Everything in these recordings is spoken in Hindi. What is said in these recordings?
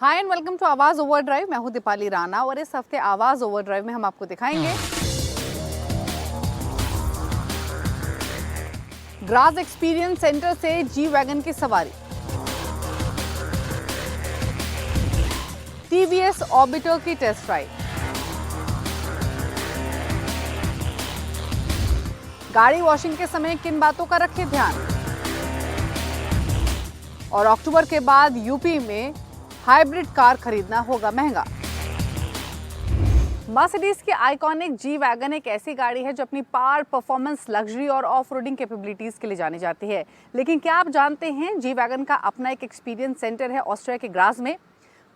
हाय एंड वेलकम टू आवाज ओवरड्राइव। मैं हूं दीपाली राणा और इस हफ्ते आवाज ओवरड्राइव में हम आपको दिखाएंगे ग्राज एक्सपीरियंस सेंटर से जी वैगन की सवारी, टीवीएस ऑर्बिटर की टेस्ट राइड, गाड़ी वॉशिंग के समय किन बातों का रखें ध्यान, और अक्टूबर के बाद यूपी में हाइब्रिड कार खरीदना होगा महंगा। मर्सिडीज की आइकॉनिक जी वैगन एक ऐसी गाड़ी है जो अपनी पावर, परफॉर्मेंस, लग्जरी और ऑफ रोडिंग कैपेबिलिटीज के लिए जानी जाती है। लेकिन क्या आप जानते हैं जी वैगन का अपना एक एक्सपीरियंस सेंटर है ऑस्ट्रिया के ग्राज में।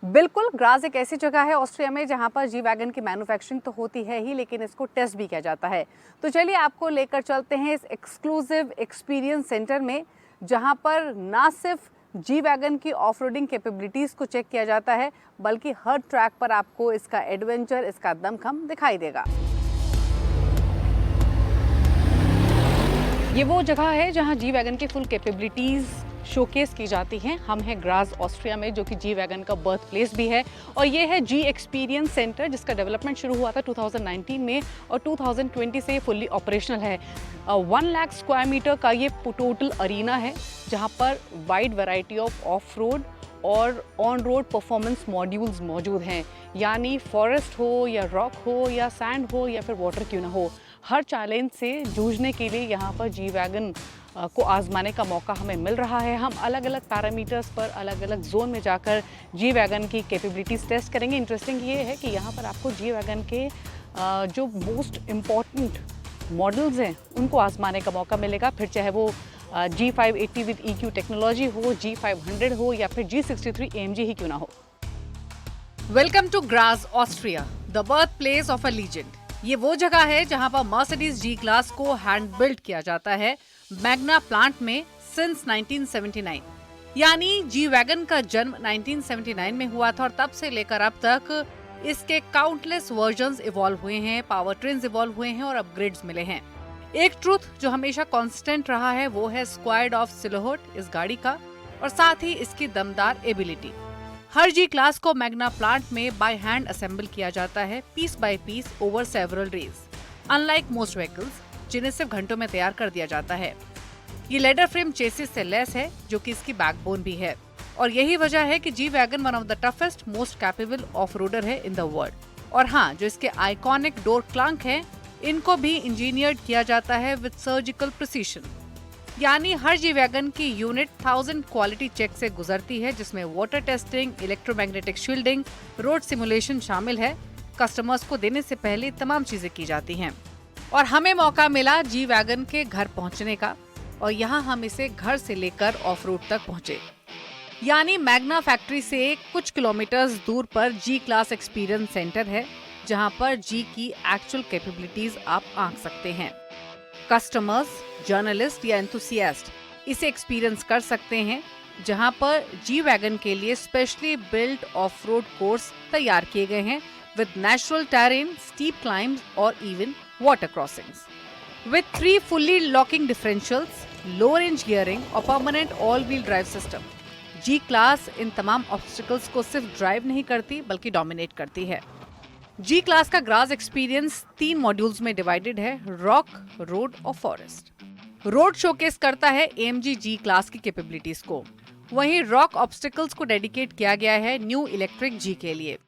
बिल्कुल, ग्राज एक ऐसी जगह है ऑस्ट्रिया में जहां पर जी वैगन की मैन्युफैक्चरिंग तो होती है ही, लेकिन इसको टेस्ट भी किया जाता है। तो चलिए आपको लेकर चलते हैं इस एक्सक्लूसिव एक्सपीरियंस सेंटर में, जहां पर ना सिर्फ जी वैगन की ऑफ रोडिंग कैपेबिलिटीज़ को चेक किया जाता है, बल्कि हर ट्रैक पर आपको इसका एडवेंचर, इसका दमखम दिखाई देगा। ये वो जगह है जहां जी वैगन की फुल कैपेबिलिटीज़ शोकेस की जाती हैं। हम हैं ग्राज ऑस्ट्रिया में, जो कि जी वैगन का बर्थ प्लेस भी है, और ये है जी एक्सपीरियंस सेंटर, जिसका डेवलपमेंट शुरू हुआ था 2019 में और 2020 से फुल्ली ऑपरेशनल है। 1 लाख स्क्वायर मीटर का ये टोटल अरीना है, जहाँ पर वाइड वैरायटी ऑफ रोड और ऑन रोड परफॉर्मेंस मॉड्यूल्स मौजूद हैं। यानी फॉरेस्ट हो या रॉक हो या सैंड हो या फिर वाटर क्यों ना हो, हर चैलेंज से जूझने के लिए यहाँ पर जी वैगन को आजमाने का मौका हमें मिल रहा है। हम अलग अलग पैरामीटर्स पर अलग अलग जोन में जाकर जी वैगन की कैपेबिलिटीज़ टेस्ट करेंगे। इंटरेस्टिंग ये है कि यहाँ पर आपको जी वैगन के जो मोस्ट इम्पॉर्टेंट मॉडल्स हैं उनको आजमाने का मौका मिलेगा, फिर चाहे वो G580 विद EQ टेक्नोलॉजी हो, G500 हो या फिर G63 AMG ही क्यों ना हो। Welcome to Graz Austria, the birthplace of a legend. ये वो जगह है जहां पर मर्सिडीज जी क्लास को हैंड बिल्ड किया जाता है मैग्ना प्लांट में सिंस 1979। यानी जी वैगन का जन्म 1979 में हुआ था और तब से लेकर अब तक इसके काउंटलेस वर्जन्स इवॉल्व हुए हैं, पावर ट्रेन्स इवॉल्व हुए हैं और अपग्रेड्स मिले हैं। एक ट्रूथ जो हमेशा कांस्टेंट रहा है वो है स्क्वायर्ड ऑफ सिलोहट इस गाड़ी का, और साथ ही इसकी दमदार एबिलिटी। हर जी क्लास को मैग्ना प्लांट में बाय हैंड असेंबल किया जाता है, piece by piece over several days, unlike most vehicles जिन्हें सिर्फ घंटों में तैयार कर दिया जाता है। ये लेदर फ्रेम चेसिस से लेस है, जो कि इसकी बैकबोन भी है, और यही वजह है कि G wagon one of the toughest, most capable off roader है इन द वर्ल्ड। और हाँ, जो इसके आइकॉनिक डोर क्लंक हैं, इनको भी इंजीनियर्ड किया जाता है विद सर्जिकल प्रिसीशन। यानी हर जी वैगन की यूनिट 1000 क्वालिटी चेक से गुजरती है, जिसमें water testing, electromagnetic shielding, road simulation शामिल है। कस्टमर्स को देने से पहले तमाम चीजें की जाती हैं। और हमें मौका मिला जी वैगन के घर पहुंचने का, और यहाँ हम इसे घर से लेकर ऑफ रोड तक पहुंचे। यानी मैग्ना फैक्ट्री से कुछ किलोमीटर्स दूर पर जी क्लास एक्सपीरियंस सेंटर है, जहाँ पर जी की एक्चुअल कैपेबिलिटीज आप आंक सकते हैं। कस्टमर्स, जर्नलिस्ट या एंथुसियास्ट इसे एक्सपीरियंस कर सकते हैं, जहां पर जी वैगन के लिए specially build off road course तैयार किए गए हैं with natural terrain, steep climbs और even water crossings. With 3 fully locking differentials, low range gearing और permanent all wheel drive system, G class इन तमाम ऑब्स्टिकल्स को सिर्फ ड्राइव नहीं करती बल्कि डोमिनेट करती है। जी क्लास का ग्राज एक्सपीरियंस 3 मॉड्यूल्स में डिवाइडेड है, रॉक, रोड और फॉरेस्ट। रोड शोकेस करता है AMG जी क्लास की कैपेबिलिटीज को, वहीं रॉक ऑब्स्टिकल्स को डेडिकेट किया गया है न्यू इलेक्ट्रिक जी के लिए,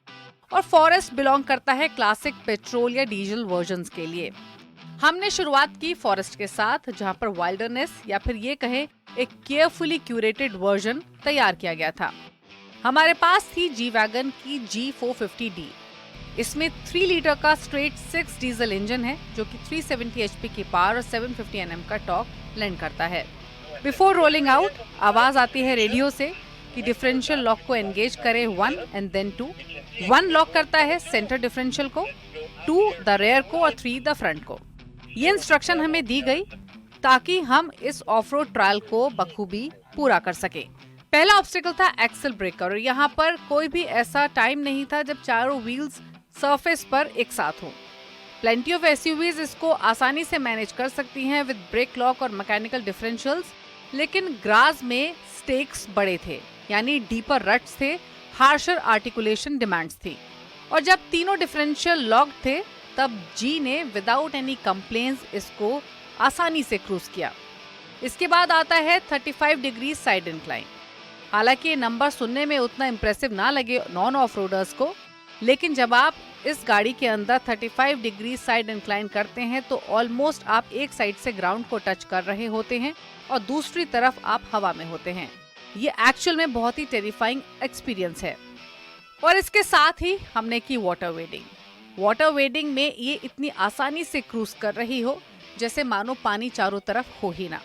और फॉरेस्ट बिलोंग करता है क्लासिक पेट्रोल या डीजल वर्जन्स के लिए। हमने शुरुआत की फॉरेस्ट के साथ, जहां पर वाइल्डरनेस या फिर ये कहें एक केयरफुली क्यूरेटेड वर्जन तैयार किया गया था। हमारे पास थी जी वैगन की G450D। इसमें 3 लीटर का स्ट्रेट 6 डीजल इंजन है, जो कि 370 HP की पावर और 750 Nm का टॉर्क लेंड करता है। बिफोर रोलिंग आउट आवाज आती है रेडियो से कि डिफरेंशियल लॉक को एंगेज करें 1 एंड देन 2। 1 लॉक करता है सेंटर डिफरेंशियल को, 2 द रेयर को और 3 द फ्रंट को। ये इंस्ट्रक्शन हमें दी गई ताकि हम इस ऑफ रोड ट्रायल को बखूबी पूरा कर सके। पहला ऑब्स्टिकल था एक्सेल ब्रेकर, और यहाँ पर कोई भी ऐसा टाइम नहीं था जब चारों व्हील्स सरफेस पर एक साथ हो। प्लेंटी ऑफ SUVs इसको आसानी से मैनेज कर सकती हैं विद ब्रेक लॉक और मैकेनिकल डिफरेंशियल्स, लेकिन ग्राज में स्टेक्स बड़े थे, यानी डीपर रट्स थे। हार्शर आर्टिकुलेशन डिमांड्स थी। और जब तीनों डिफरेंशियल लॉक थे तब जी ने विदाउट एनी कंप्लेंट्स इसको आसानी से क्रूज किया। इसके बाद आता है 35 डिग्री साइड इंक्लाइन। हालांकि ये नंबर सुनने में उतना इम्प्रेसिव ना लगे नॉन ऑफ रोडर्स को, लेकिन जब आप इस गाड़ी के अंदर 35 डिग्री साइड इंक्लाइन करते हैं तो ऑलमोस्ट आप एक साइड से ग्राउंड को टच कर रहे होते हैं और दूसरी तरफ आप हवा में होते हैं। ये एक्चुअल में बहुत ही टेरिफाइंग एक्सपीरियंस है। और इसके साथ ही हमने की वाटर वेडिंग। वाटर वेडिंग में ये इतनी आसानी से क्रूज कर रही हो जैसे मानो पानी चारों तरफ हो ही ना।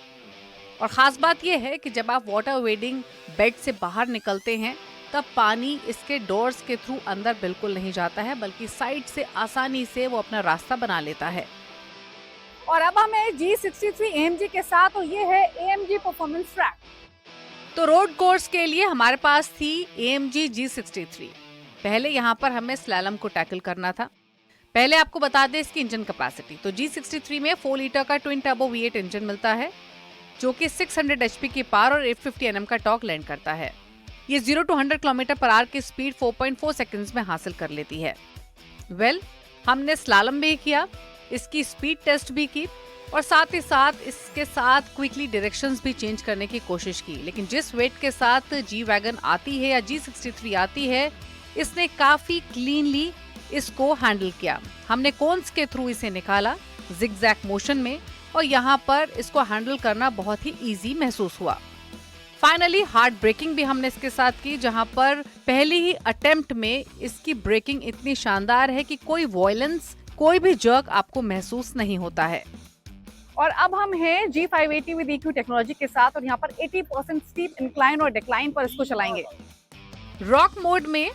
और खास बात यह है कि जब आप वाटर वेडिंग बेड से बाहर निकलते हैं तब पानी इसके डोर्स के थ्रू अंदर बिल्कुल नहीं जाता है, बल्कि साइड से आसानी से वो अपना रास्ता बना लेता है। और अब हम हैं G63 AMG के साथ और ये है AMG परफॉर्मेंस ट्रैक। तो रोड कोर्स के लिए हमारे पास थी AMG G63। पहले यहाँ पर हमें स्लैलम को टैकल करना था। पहले आपको बता दें इसकी इंजन कैपेसिटी। तो G63 में 4 लीटर का ट्विन टर्बो V8 इंजन मिलता है जो कि 600 HP की पावर और 850 Nm का टॉर्क लैंड करता है। ये 0 to 100 km/h की स्पीड 4.4 सेकंड्स में हासिल कर लेती है। हमने स्लालम भी किया, इसकी स्पीड टेस्ट भी की और साथ ही साथ इसके साथ क्विकली डायरेक्शंस भी चेंज करने की कोशिश की। लेकिन जिस वेट के साथ जी वैगन आती है या G63 आती है, इसने काफी क्लीनली इसको हैंडल किया। हमने कोन्स के थ्रू इसे निकाला जिगजैग मोशन में और यहाँ पर इसको हैंडल करना बहुत ही इजी महसूस हुआ। फाइनली हार्ड ब्रेकिंग भी हमने इसके साथ की, जहाँ पर पहली ही अटेम्प्ट में इसकी ब्रेकिंग इतनी शानदार है कि कोई वॉयलेंस, कोई भी जर्क आपको महसूस नहीं होता है। और अब हम हैं G580 विद EQ टेक्नोलॉजी के साथ और यहाँ पर 80% स्टीप इंक्लाइन और डिक्लाइन पर इसको चलाएंगे। रॉक मोड में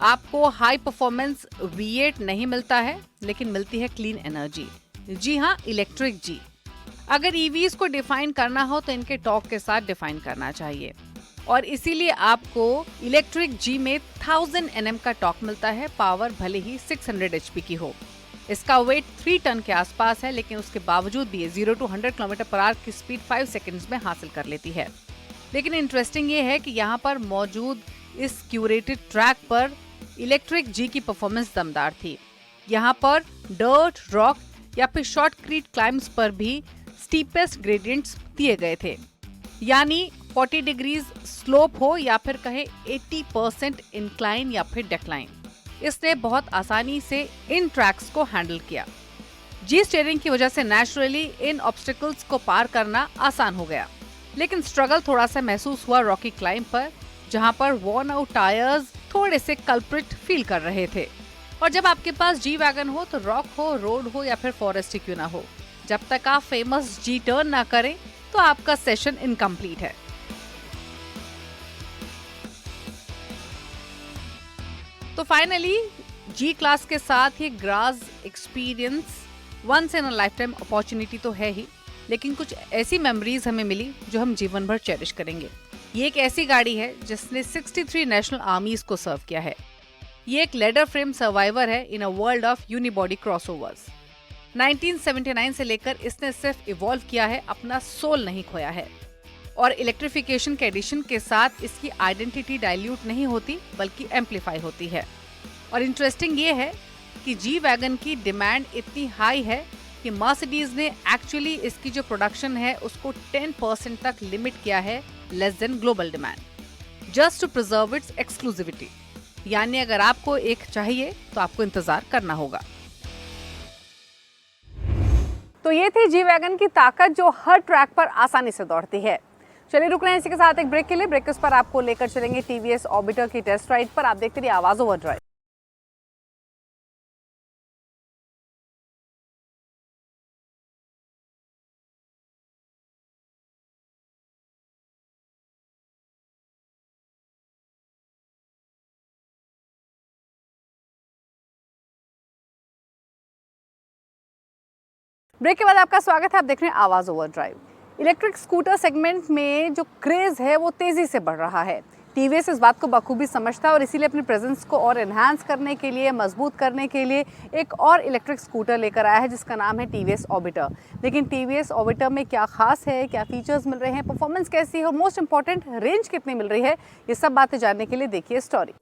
आपको हाई परफॉर्मेंस V8 नहीं मिलता है, लेकिन मिलती है क्लीन एनर्जी। जी हाँ, इलेक्ट्रिक जी। अगर ईवीज को डिफाइन करना हो तो इनके टॉर्क के साथ डिफाइन करना चाहिए और इसीलिए आपको इलेक्ट्रिक जी में 1000 Nm का टॉर्क मिलता है, पावर भले ही 600 HP की हो। इसका वेट 3 टन के आसपास है, लेकिन उसके बावजूद भी 0 to 100 km/h की स्पीड 5 सेकंड्स में हासिल कर लेती है। लेकिन इंटरेस्टिंग ये है कि यहाँ पर मौजूद इस क्यूरेटेड ट्रैक पर इलेक्ट्रिक जी की परफॉर्मेंस दमदार थी। यहाँ पर डर्ट, रॉक या फिर शॉर्टक्रीट क्लाइम्स पर भी स्टीपेस्ट ग्रेडियंट्स दिए गए थे, यानी 40 डिग्रीज स्लोप हो या फिर कहे 80% इंक्लाइन या फिर डेक्लाइन। इसने बहुत आसानी से इन ट्रैक्स को हैंडल किया। जी स्टीयरिंग की वजह से नेचुरली इन ऑब्स्टिकल्स को पार करना आसान हो गया, लेकिन स्ट्रगल थोड़ा सा महसूस हुआ रॉकी क्लाइंब पर, जहां पर वॉर्न आउट टायर्स थोड़े से कल्प्रिट फील कर रहे थे। और जब आपके पास जी वैगन हो तो रॉक हो, रोड हो या फिर फॉरेस्ट ही क्यों ना हो, जब तक आप फेमस जी टर्न ना करें तो आपका सेशन इनकम्प्लीट है। तो फाइनली जी क्लास के साथ ही Graz experience once in a lifetime opportunity तो है ही, लेकिन कुछ ऐसी मेमोरीज हमें मिली जो हम जीवन भर चेरिश करेंगे। ये एक ऐसी गाड़ी है जिसने 63 नेशनल आर्मीज को सर्व किया है। ये एक लेडर फ्रेम सर्वाइवर है in a world of unibody crossovers. 1979 से लेकर इसने सिर्फ इवॉल्व किया है, अपना सोल नहीं खोया है। और इलेक्ट्रिफिकेशन के एडिशन के साथ इसकी आइडेंटिटी डाइल्यूट नहीं होती बल्कि एम्पलीफाई होती है। और इंटरेस्टिंग ये है कि जी वैगन की डिमांड इतनी हाई है कि मर्सिडीज ने एक्चुअली इसकी जो प्रोडक्शन है उसको 10% तक लिमिट किया है, less than global demand, just to preserve its exclusivity. यानी अगर आपको एक चाहिए तो आपको इंतजार करना होगा। तो ये थी जी वैगन की ताकत जो हर ट्रैक पर आसानी से दौड़ती है। चलिए रुक रहे हैं इसी के साथ एक ब्रेक के लिए। ब्रेक के उस पर आपको लेकर चलेंगे टीवीएस ऑर्बिटर की टेस्ट राइड पर। आप देखते रहिए आवाज ओवरड्राइव। ब्रेक के बाद आपका स्वागत है। आप देख रहे हैं आवाज ओवरड्राइव। इलेक्ट्रिक स्कूटर सेगमेंट में जो क्रेज है वो तेजी से बढ़ रहा है। टीवीएस इस बात को बखूबी समझता है और इसीलिए अपने प्रेजेंस को और एनहांस करने के लिए, मजबूत करने के लिए एक और इलेक्ट्रिक स्कूटर लेकर आया है जिसका नाम है टीवीएस ऑर्बिटर। लेकिन टीवीएस ऑर्बिटर में क्या खास है, क्या फीचर्स मिल रहे हैं, परफॉर्मेंस कैसी है और मोस्ट इंपॉर्टेंट रेंज कितनी मिल रही है, ये सब बातें जानने के लिए देखिए स्टोरी।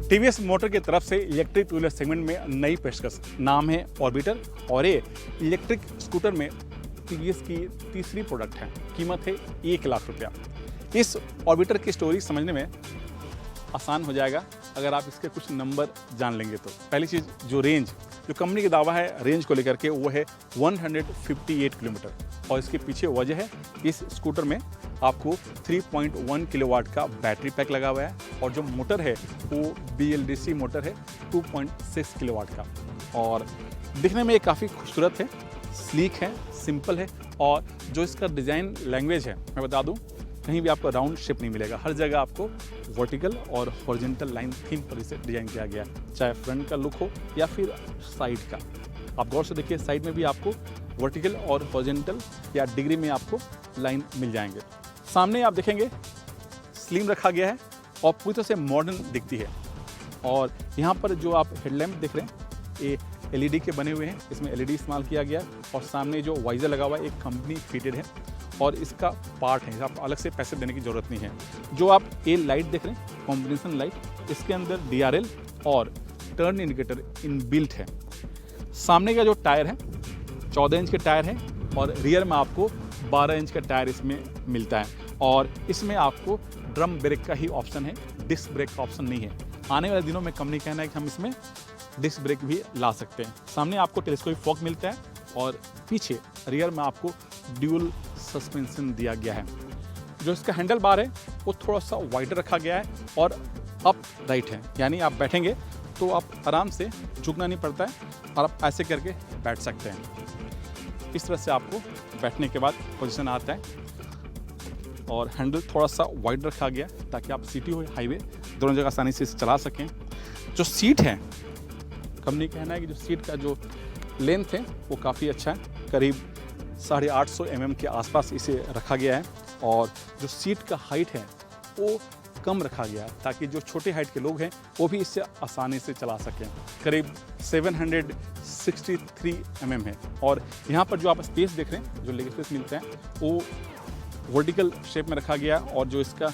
टीवीएस मोटर की तरफ से इलेक्ट्रिक टू व्हीलर सेगमेंट में नई पेशकश, नाम है ऑर्बिटर और ये इलेक्ट्रिक स्कूटर में टीवीएस की तीसरी प्रोडक्ट है। कीमत है 1 लाख रुपया। इस ऑर्बिटर की स्टोरी समझने में आसान हो जाएगा अगर आप इसके कुछ नंबर जान लेंगे तो। पहली चीज़, जो रेंज, जो कंपनी का दावा है रेंज को लेकर के, वो है 158 किलोमीटर और इसके पीछे वजह है इस स्कूटर में आपको 3.1 किलोवाट का बैटरी पैक लगा हुआ है और जो मोटर है वो BLDC मोटर है 2.6 किलोवाट का। और दिखने में ये काफ़ी खूबसूरत है, स्लीक है, सिंपल है और जो इसका डिज़ाइन लैंग्वेज है मैं बता दूं, कहीं भी आपको राउंड शेप नहीं मिलेगा। हर जगह आपको वर्टिकल और हॉरिजॉन्टल लाइन थीम पर इसे डिज़ाइन किया गया है, चाहे फ्रंट का लुक हो या फिर साइड का। आप गौर से देखिए, साइड में भी आपको वर्टिकल और हॉरिजॉन्टल या डिग्री में आपको लाइन मिल जाएंगे। सामने आप देखेंगे स्लिम रखा गया है और पूरी तरह से मॉडर्न दिखती है। और यहाँ पर जो आप हेडलैम्प देख रहे हैं ये LED के बने हुए हैं, इसमें LED इस्तेमाल किया गया है और सामने जो वाइजर लगा हुआ है एक कंपनी फिटेड है और इसका पार्ट है, आप अलग से पैसे देने की ज़रूरत नहीं है। जो आप ये लाइट देख रहे हैं कॉम्बिनेशन लाइट, इसके अंदर DRL और टर्न इंडिकेटर इनबिल्ट है। सामने का जो टायर है 14 इंच के टायर है और रियर में आपको 12 इंच का टायर इसमें मिलता है और इसमें आपको ड्रम ब्रेक का ही ऑप्शन है, डिस्क ब्रेक का ऑप्शन नहीं है। आने वाले दिनों में कंपनी कहना है कि हम इसमें डिस्क ब्रेक भी ला सकते हैं। सामने आपको टेलीस्कोपिक फॉग मिलता है और पीछे रियर में आपको ड्यूल सस्पेंशन दिया गया है। जो इसका हैंडल बार है वो थोड़ा सा वाइडर रखा गया है और अप राइट है, यानी आप बैठेंगे तो आप आराम से झुकना नहीं पड़ता है और आप ऐसे करके बैठ सकते हैं। इस तरह से आपको बैठने के बाद पोजीशन आता है और हैंडल थोड़ा सा वाइड रखा गया ताकि आप सिटी हो हाईवे दोनों जगह आसानी से इसे चला सकें। जो सीट है, कंपनी का कहना है कि जो सीट का जो लेंथ है वो काफ़ी अच्छा है, करीब 850 mm के आसपास इसे रखा गया है और जो सीट का हाइट है वो कम रखा गया है ताकि जो छोटे हाइट के लोग हैं वो भी इससे आसानी से चला सकें। करीब 763 mm है और यहाँ पर जो आप स्पेस देख रहे हैं, जो लेग स्पेस मिलता है वो वर्टिकल शेप में रखा गया और जो इसका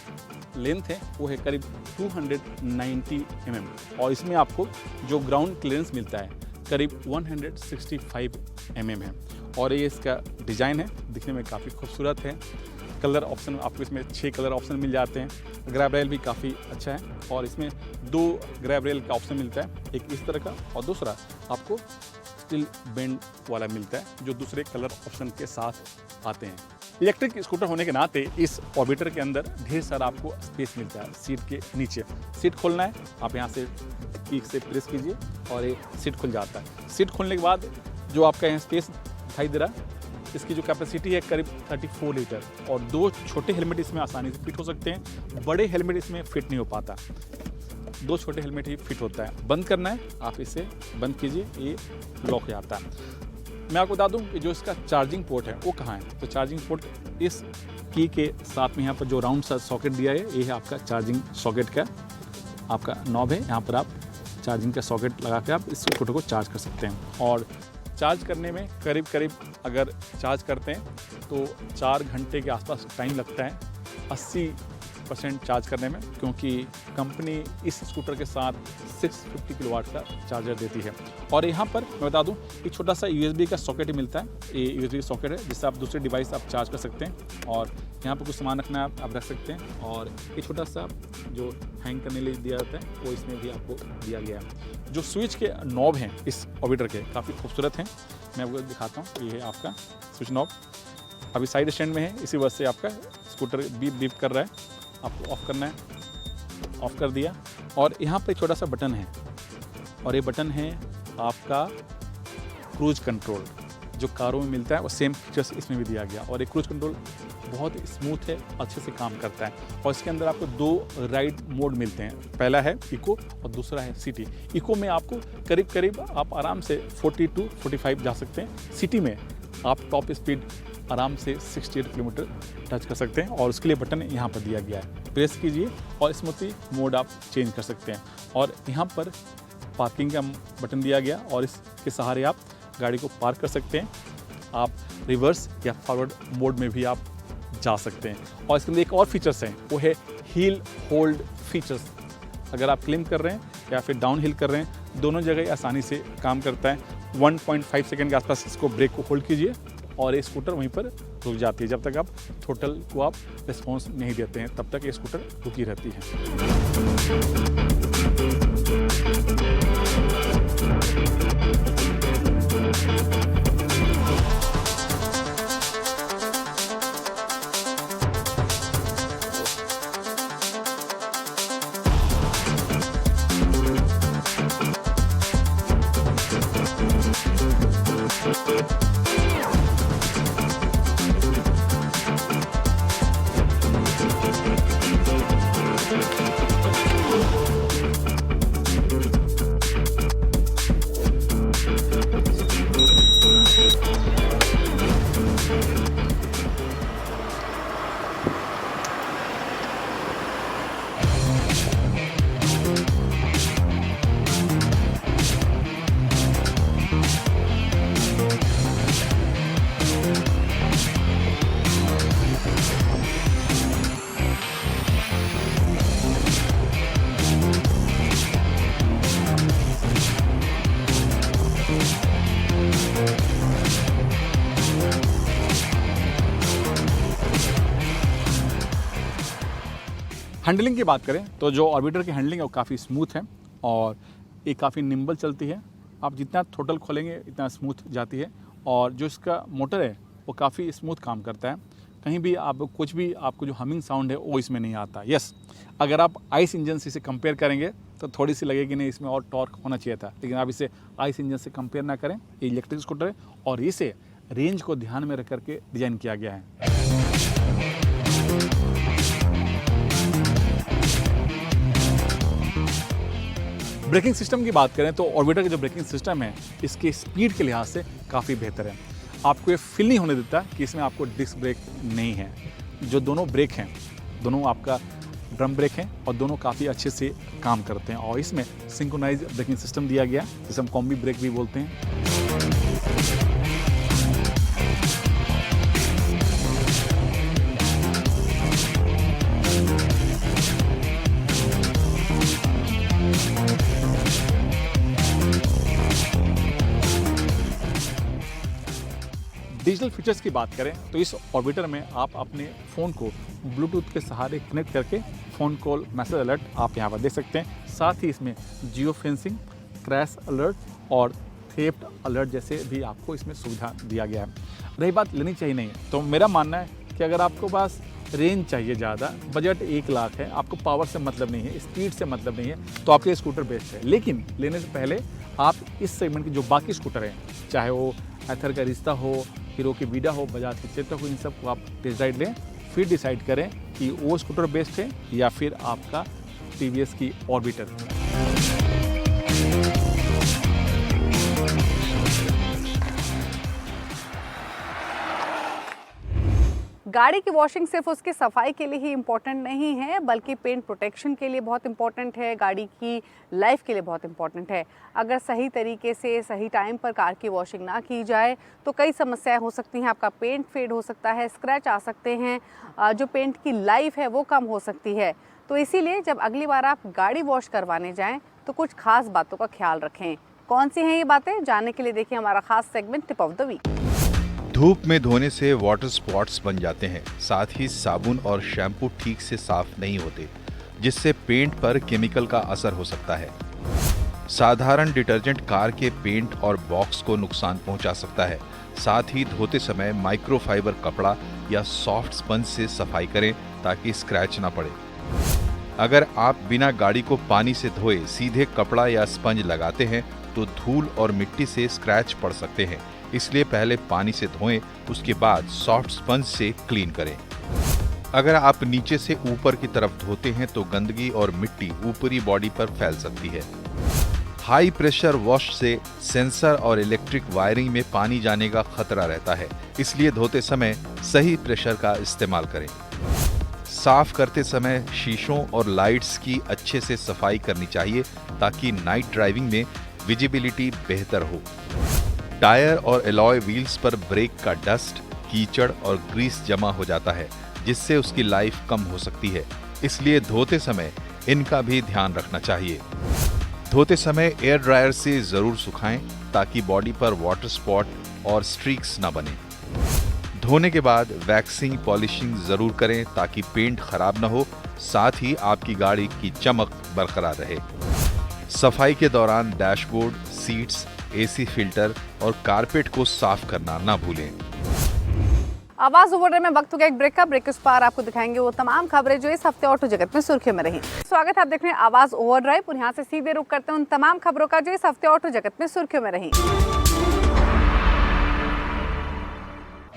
लेंथ है वो है करीब 290 mm और इसमें आपको जो ग्राउंड क्लियरेंस मिलता है करीब 165 mm है और ये इसका डिज़ाइन है, दिखने में काफ़ी खूबसूरत है। कलर ऑप्शन आपको इसमें 6 कलर ऑप्शन मिल जाते हैं। ग्रैब रेल भी काफ़ी अच्छा है और इसमें 2 ग्रैब रेल का ऑप्शन मिलता है, एक इस तरह का और दूसरा आपको स्टिल बेंड वाला मिलता है जो दूसरे कलर ऑप्शन के साथ आते हैं। इलेक्ट्रिक स्कूटर होने के नाते इस ऑर्बिटर के अंदर ढेर सारा आपको स्पेस मिलता है। सीट के नीचे सीट खोलना है, आप यहाँ से की से प्रेस कीजिए और ये सीट खुल जाता है। सीट खोलने के बाद जो आपका यहाँ स्पेस दिखाई दे रहा है, इसकी जो कैपेसिटी है करीब 34 लीटर और 2 छोटे हेलमेट इसमें आसानी से फिट हो सकते हैं। बड़े हेलमेट इसमें फिट नहीं हो पाता, 2 छोटे हेलमेट ही फिट होता है। बंद करना है, आप इसे बंद कीजिए, ये लॉक हो जाता है। मैं आपको बता दूं कि जो इसका चार्जिंग पोर्ट है वो कहाँ है, तो चार्जिंग पोर्ट इस की के साथ में यहाँ पर जो राउंड सा सॉकेट दिया है ये है आपका चार्जिंग सॉकेट का आपका नॉब है। यहाँ पर आप चार्जिंग का सॉकेट लगा के आप इस स्कूटर को चार्ज कर सकते हैं और चार्ज करने में करीब अगर चार्ज करते हैं तो 4 घंटे के आसपास टाइम लगता है 80% चार्ज करने में, क्योंकि कंपनी इस स्कूटर के साथ 650 किलोवाट का चार्जर देती है। और यहाँ पर मैं बता दूं एक छोटा सा USB का सॉकेट ही मिलता है, ये USB सॉकेट है जिससे आप दूसरे डिवाइस आप चार्ज कर सकते हैं और यहाँ पर कुछ सामान रखना है आप रख सकते हैं। और ये छोटा सा जो हैंग करने के लिए दिया जाता है वो इसमें भी आपको दिया गया है। जो स्विच के नॉब हैं इस ऑर्बिटर के काफ़ी खूबसूरत हैं, मैं आपको दिखाता हूँ। ये है आपका स्विच नॉब, अभी साइड स्टैंड में है, इसी वजह से आपका स्कूटर बीप बीप कर रहा है। आपको ऑफ़ करना है, ऑफ़ कर दिया और यहाँ पर एक छोटा सा बटन है और ये बटन है आपका क्रूज कंट्रोल। जो कारों में मिलता है वो सेम फीचर्स इसमें भी दिया गया और ये क्रूज कंट्रोल बहुत स्मूथ है, अच्छे से काम करता है। और इसके अंदर आपको 2 राइड मोड मिलते हैं, पहला है इको और दूसरा है सिटी। इको में आपको करीब आप आराम से 40 to 45 जा सकते हैं। सिटी में आप टॉप स्पीड आराम से 68 किलोमीटर टच कर सकते हैं और उसके लिए बटन यहाँ पर दिया गया है, प्रेस कीजिए और स्मूथली मोड आप चेंज कर सकते हैं। और यहाँ पर पार्किंग का बटन दिया गया और इसके सहारे आप गाड़ी को पार्क कर सकते हैं। आप रिवर्स या फॉरवर्ड मोड में भी आप जा सकते हैं। और इसके अंदर एक और फीचर्स हैं, वो है हील होल्ड फीचर्स। अगर आप क्लेम कर रहे हैं या फिर डाउन हिल कर रहे हैं, दोनों जगह आसानी से काम करता है। 1.5 सेकंड के आसपास इसको ब्रेक को होल्ड कीजिए और ये स्कूटर वहीं पर रुक जाती है। जब तक आप थ्रोटल को आप रिस्पॉन्स नहीं देते हैं तब तक ये स्कूटर रुकी रहती है। हैंडलिंग की बात करें तो जो ऑर्बिटर की हैंडलिंग है वो काफ़ी स्मूथ है और ये काफ़ी निम्बल चलती है। आप जितना थ्रोटल खोलेंगे इतना स्मूथ जाती है और जो इसका मोटर है वो काफ़ी स्मूथ काम करता है। कहीं भी आप कुछ भी आपको जो हमिंग साउंड है वो इसमें नहीं आता। यस, अगर आप आइस इंजन से इसे कंपेयर करेंगे तो थोड़ी सी लगेगी नहीं इसमें और टॉर्क होना चाहिए था, लेकिन आप इसे आइस इंजन से कंपेयर ना करें। ये इलेक्ट्रिक स्कूटर है और इसे रेंज को ध्यान में रख करके डिज़ाइन किया गया है। ब्रेकिंग सिस्टम की बात करें तो ऑर्बिटर का जो ब्रेकिंग सिस्टम है इसके स्पीड के लिहाज से काफ़ी बेहतर है। आपको ये फील नहीं होने देता कि इसमें आपको डिस्क ब्रेक नहीं है। जो दोनों ब्रेक हैं दोनों आपका ड्रम ब्रेक हैं और दोनों काफ़ी अच्छे से काम करते हैं और इसमें सिंक्रोनाइज ब्रेकिंग सिस्टम दिया गया जिसे हम कॉम्बी ब्रेक भी बोलते हैं। डिजिटल फीचर्स की बात करें तो इस ऑर्बिटर में आप अपने फ़ोन को ब्लूटूथ के सहारे कनेक्ट करके फ़ोन कॉल मैसेज अलर्ट आप यहाँ पर देख सकते हैं। साथ ही इसमें जियो फेंसिंग, क्रैश अलर्ट और थेफ्ट अलर्ट जैसे भी आपको इसमें सुविधा दिया गया है। रही बात लेनी चाहिए नहीं तो मेरा मानना है कि अगर आपको पास रेंज चाहिए ज़्यादा, बजट 1 लाख है, आपको पावर से मतलब नहीं है, स्पीड से मतलब नहीं है, तो आपके स्कूटर बेस्ट है। लेकिन लेने से पहले आप इस सेगमेंट के जो बाकी स्कूटर हैं, चाहे वो एथर का रिश्ता हो, हीरो की वीडा हो, बजाज की चेतक हो, इन सब को आप टेस्ट राइड लें, फिर डिसाइड करें कि वो स्कूटर बेस्ट है या फिर आपका टीवीएस की ऑर्बिटर। गाड़ी की वॉशिंग सिर्फ उसकी सफाई के लिए ही इम्पोर्टेंट नहीं है बल्कि पेंट प्रोटेक्शन के लिए बहुत इम्पोर्टेंट है, गाड़ी की लाइफ के लिए बहुत इम्पोर्टेंट है। अगर सही तरीके से सही टाइम पर कार की वॉशिंग ना की जाए तो कई समस्याएं हो सकती हैं। आपका पेंट फेड हो सकता है, स्क्रैच आ सकते हैं, जो पेंट की लाइफ है वो कम हो सकती है। तो इसीलिए जब अगली बार आप गाड़ी वॉश करवाने जाएँ तो कुछ खास बातों का ख्याल रखें। कौन सी हैं ये बातें, जानने के लिए देखिए हमारा खास segment tip of the week. धूप में धोने से वाटर स्पॉट्स बन जाते हैं। साथ ही साबुन और शैम्पू ठीक से साफ नहीं होते, जिससे पेंट पर केमिकल का असर हो सकता है। साधारण डिटर्जेंट कार के पेंट और बॉक्स को नुकसान पहुंचा सकता है। साथ ही धोते समय माइक्रोफाइबर कपड़ा या सॉफ्ट स्पंज से सफाई करें ताकि स्क्रैच ना पड़े। अगर आप बिना गाड़ी को पानी से धोए सीधे कपड़ा या स्पंज लगाते हैं तो धूल और मिट्टी से स्क्रैच पड़ सकते हैं, इसलिए पहले पानी से धोएं, उसके बाद सॉफ्ट स्पंज से क्लीन करें। अगर आप नीचे से ऊपर की तरफ धोते हैं तो गंदगी और मिट्टी ऊपरी बॉडी पर फैल सकती है। हाई प्रेशर वॉश से सेंसर और इलेक्ट्रिक वायरिंग में पानी जाने का खतरा रहता है, इसलिए धोते समय सही प्रेशर का इस्तेमाल करें। साफ करते समय शीशों और लाइट्स की अच्छे से सफाई करनी चाहिए ताकि नाइट ड्राइविंग में विजिबिलिटी बेहतर हो। टायर और एलॉय व्हील्स पर ब्रेक का डस्ट, कीचड़ और ग्रीस जमा हो जाता है, जिससे उसकी लाइफ कम हो सकती है, इसलिए धोते समय इनका भी ध्यान रखना चाहिए। धोते समय एयर ड्रायर से जरूर सुखाएं ताकि बॉडी पर वाटर स्पॉट और स्ट्रीक्स न बने। धोने के बाद वैक्सिंग पॉलिशिंग जरूर करें ताकि पेंट खराब न हो, साथ ही आपकी गाड़ी की चमक बरकरार रहे। सफाई के दौरान डैशबोर्ड, सीट्स, एसी फिल्टर और कारपेट को साफ करना ना भूलें। आवाज ओवरड्राइव में वक्त हो गया एक ब्रेक का। ब्रेक के उस पार आपको दिखाएंगे वो तमाम खबरें जो इस हफ्ते ऑटो जगत में सुर्खियों में रही। स्वागत है, आप देख रहे हैं आवाज ओवरड्राइव और यहाँ से सीधे रुख करते हैं उन तमाम खबरों का जो इस हफ्ते ऑटो जगत में सुर्खियों में रही।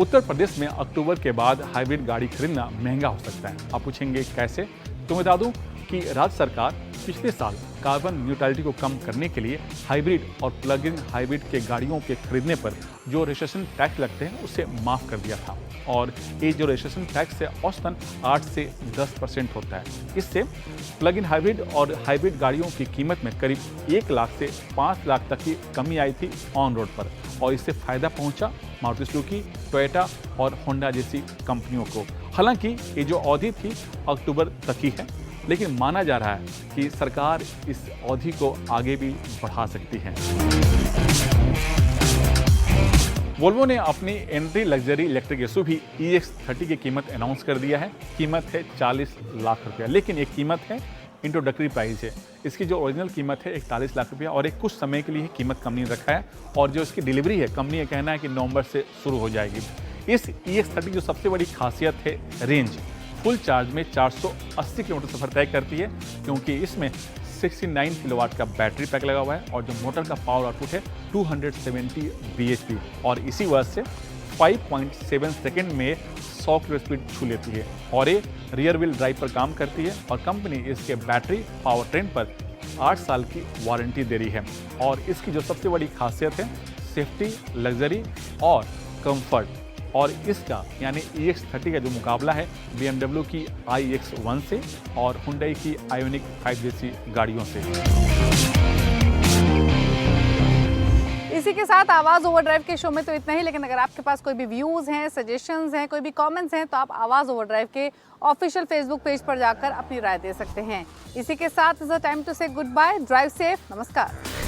उत्तर प्रदेश में अक्टूबर के बाद हाइब्रिड गाड़ी खरीदना महंगा हो सकता है। आप पूछेंगे कैसे? तो बता दूं कि राज्य सरकार पिछले साल कार्बन न्यूट्रलिटी को कम करने के लिए हाइब्रिड और प्लग इन हाइब्रिड के गाड़ियों के खरीदने पर जो रजिस्ट्रेशन टैक्स लगते हैं उसे माफ़ कर दिया था। और ये जो रजिस्ट्रेशन टैक्स है औसतन 8 से 10% होता है। इससे प्लग इन हाइब्रिड और हाइब्रिड गाड़ियों की कीमत में करीब 1 लाख से 5 लाख तक की कमी आई थी ऑन रोड पर। और इससे फ़ायदा पहुंचा मारुति सुजुकी, टोयोटा और होंडा जैसी कंपनियों को। हालांकि ये जो अवधि थी अक्टूबर तक ही है, लेकिन माना जा रहा है कि सरकार इस अवधि को आगे भी बढ़ा सकती है। वोल्वो ने अपनी entry luxury electric SUV EX30 की कीमत अनाउंस कर दिया है। कीमत है 40 लाख रुपया, लेकिन एक कीमत है इंट्रोडक्टरी प्राइस है। इसकी जो ओरिजिनल कीमत है 41 लाख रुपया और एक कुछ समय के लिए कीमत कंपनी ने रखा है। और जो इसकी डिलीवरी है कंपनी का कहना है कि नवंबर से शुरू हो जाएगी। इस EX30 जो सबसे बड़ी खासियत है रेंज, फुल चार्ज में 480 किलोमीटर सफर तय करती है, क्योंकि इसमें 69 किलोवाट का बैटरी पैक लगा हुआ है और जो मोटर का पावर आउटपुट है 270 bhp और इसी वजह से 5.7 सेकंड में 100 किलो स्पीड छू लेती है। और ये रियर व्हील ड्राइव पर काम करती है और कंपनी इसके बैटरी पावर ट्रेन पर 8 साल की वारंटी दे रही है। और इसकी जो सबसे बड़ी खासियत है सेफ्टी, लग्जरी और कंफर्ट। और इसका यानी EX30 का जो मुकाबला है BMW की iX1 से और Hyundai की Ioniq 5 जैसी गाड़ियों से। इसी के साथ आवाज ओवरड्राइव के शो में तो इतना ही, लेकिन अगर आपके पास कोई भी व्यूज हैं, सजेशंस हैं, कोई भी कमेंट्स हैं तो आप आवाज ओवरड्राइव के ऑफिशियल फेसबुक पेज पर जाकर अपनी राय दे सकते हैं। इसी के साथ इज अ टाइम टू से गुड बाय, ड्राइव सेफ, नमस्कार।